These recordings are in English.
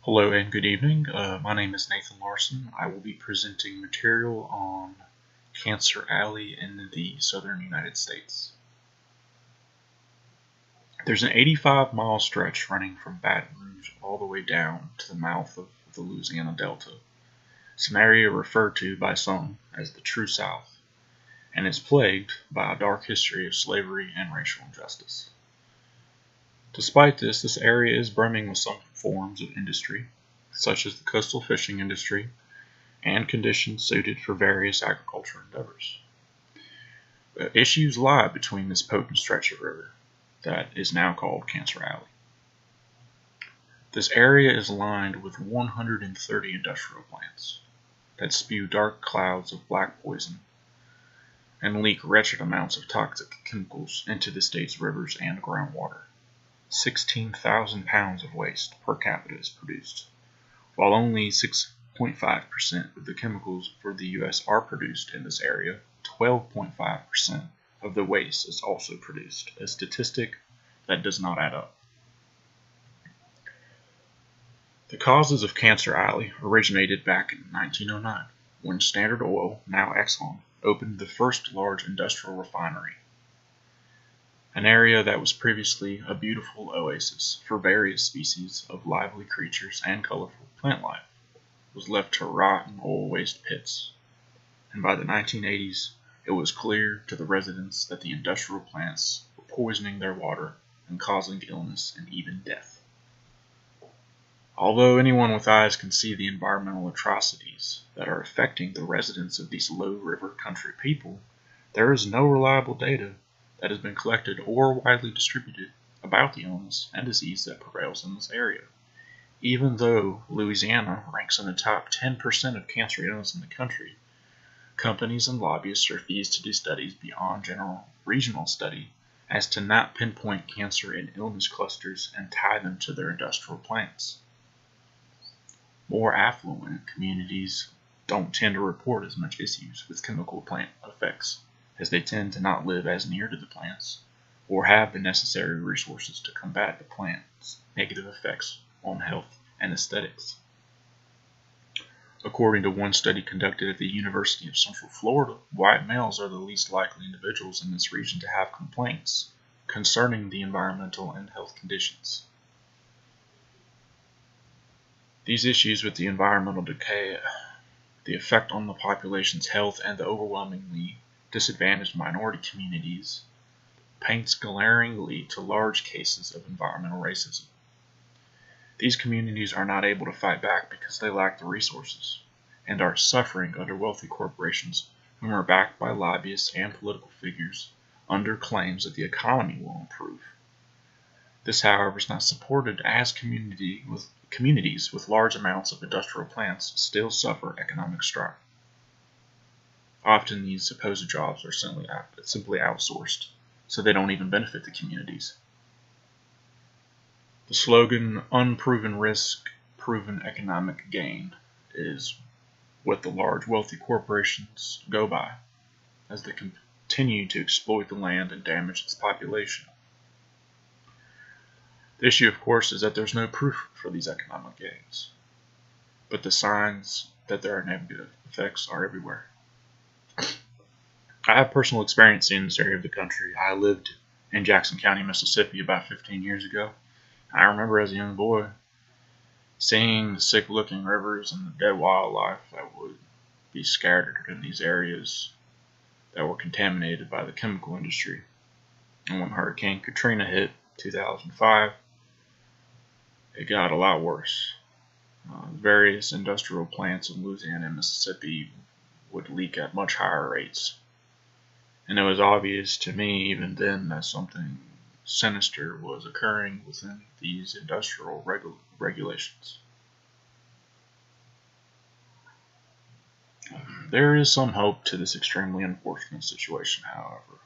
Hello and good evening. My name is Nathan Larson. I will be presenting material on Cancer Alley in the southern United States. There's an 85-mile stretch running from Baton Rouge all the way down to the mouth of the Louisiana Delta. It's an area referred to by some as the True South, and is plagued by a dark history of slavery and racial injustice. Despite this area is brimming with some forms of industry, such as the coastal fishing industry, and conditions suited for various agricultural endeavors. Issues lie between this potent stretch of river that is now called Cancer Alley. This area is lined with 130 industrial plants that spew dark clouds of black poison and leak wretched amounts of toxic chemicals into the state's rivers and groundwater. 16,000 pounds of waste per capita is produced, while only 6.5% of the chemicals for the U.S. are produced in this area. 12.5% of the waste is also produced, a statistic that does not add up. The causes of Cancer Alley originated back in 1909, when Standard Oil, now Exxon, opened the first large industrial refinery. An area that was previously a beautiful oasis for various species of lively creatures and colorful plant life was left to rot in oil waste pits, and by the 1980s it was clear to the residents that the industrial plants were poisoning their water and causing illness and even death. Although anyone with eyes can see the environmental atrocities that are affecting the residents of these low river country people, there is no reliable data that has been collected or widely distributed about the illness and disease that prevails in this area. Even though Louisiana ranks in the top 10% of cancer illness in the country, companies and lobbyists refuse to do studies beyond general regional study as to not pinpoint cancer and illness clusters and tie them to their industrial plants. More affluent communities don't tend to report as much issues with chemical plant effects, as they tend to not live as near to the plants or have the necessary resources to combat the plant's negative effects on health and aesthetics. According to one study conducted at the University of Central Florida, white males are the least likely individuals in this region to have complaints concerning the environmental and health conditions. These issues with the environmental decay, the effect on the population's health, and the overwhelmingly disadvantaged minority communities paints glaringly to large cases of environmental racism. These communities are not able to fight back because they lack the resources and are suffering under wealthy corporations whom are backed by lobbyists and political figures under claims that the economy will improve. This, however, is not supported, as communities with large amounts of industrial plants still suffer economic strife. Often these supposed jobs are simply outsourced, so they don't even benefit the communities. The slogan, "Unproven risk, proven economic gain," is what the large wealthy corporations go by, as they continue to exploit the land and damage its population. The issue, of course, is that there's no proof for these economic gains, but the signs that there are negative effects are everywhere. I have personal experience in this area of the country. I lived in Jackson County, Mississippi about 15 years ago. I remember as a young boy seeing the sick-looking rivers and the dead wildlife that would be scattered in these areas that were contaminated by the chemical industry. And when Hurricane Katrina hit 2005, it got a lot worse. Various industrial plants in Louisiana and Mississippi would leak at much higher rates. And it was obvious to me even then that something sinister was occurring within these industrial regulations. There is some hope to this extremely unfortunate situation, however.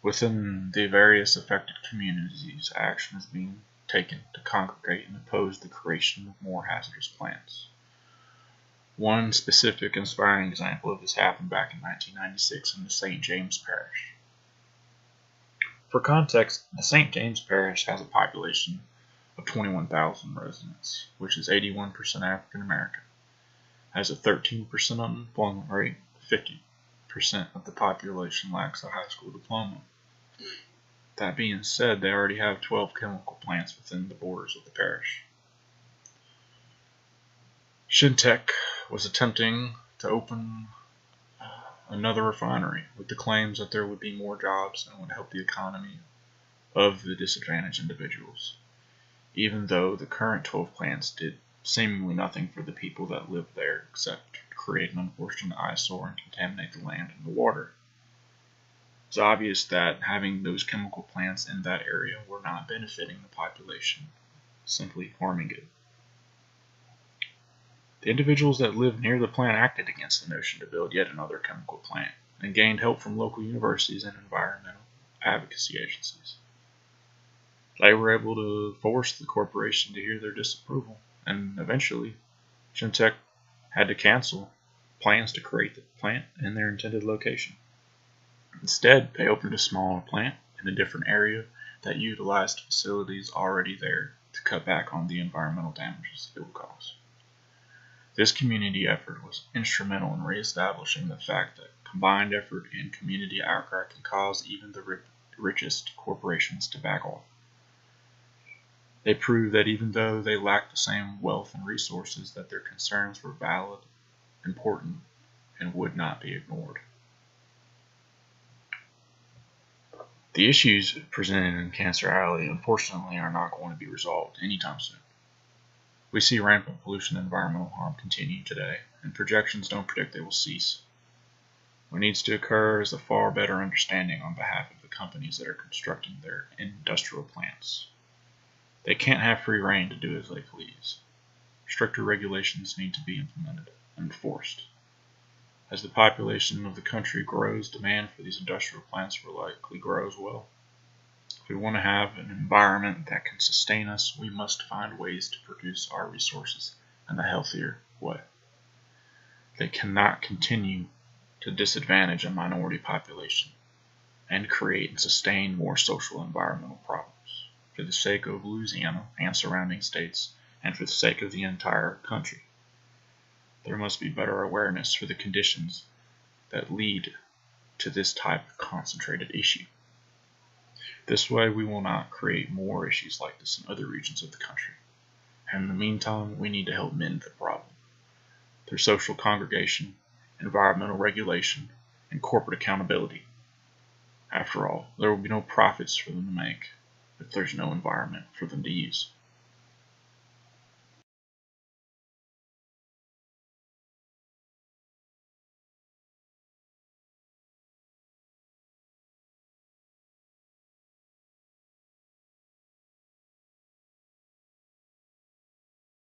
Within the various affected communities, action is being taken to congregate and oppose the creation of more hazardous plants. One specific inspiring example of this happened back in 1996 in the St. James Parish. For context, the St. James Parish has a population of 21,000 residents, which is 81% African American, has a 13% unemployment rate. 50% of the population lacks a high school diploma. That being said, they already have 12 chemical plants within the borders of the parish. Shintech was attempting to open another refinery with the claims that there would be more jobs and would help the economy of the disadvantaged individuals, even though the current 12 plants did seemingly nothing for the people that lived there except create an unfortunate eyesore and contaminate the land and the water. It's obvious that having those chemical plants in that area were not benefiting the population, simply harming it. The individuals that lived near the plant acted against the notion to build yet another chemical plant and gained help from local universities and environmental advocacy agencies. They were able to force the corporation to hear their disapproval, and eventually, Shintech had to cancel plans to create the plant in their intended location. Instead, they opened a smaller plant in a different area that utilized facilities already there to cut back on the environmental damages it would cause. This community effort was instrumental in reestablishing the fact that combined effort and community outcry can cause even the richest corporations to back off. They proved that even though they lacked the same wealth and resources, that their concerns were valid, important, and would not be ignored. The issues presented in Cancer Alley, unfortunately, are not going to be resolved anytime soon. We see rampant pollution and environmental harm continue today, and projections don't predict they will cease. What needs to occur is a far better understanding on behalf of the companies that are constructing their industrial plants. They can't have free rein to do as they please. Stricter regulations need to be implemented and enforced. As the population of the country grows, demand for these industrial plants will likely grow as well. If we want to have an environment that can sustain us, we must find ways to produce our resources in a healthier way. They cannot continue to disadvantage a minority population and create and sustain more social and environmental problems for the sake of Louisiana and surrounding states and for the sake of the entire country. There must be better awareness for the conditions that lead to this type of concentrated issue. This way, we will not create more issues like this in other regions of the country. And in the meantime, we need to help mend the problem through social congregation, environmental regulation, and corporate accountability. After all, there will be no profits for them to make if there's no environment for them to use.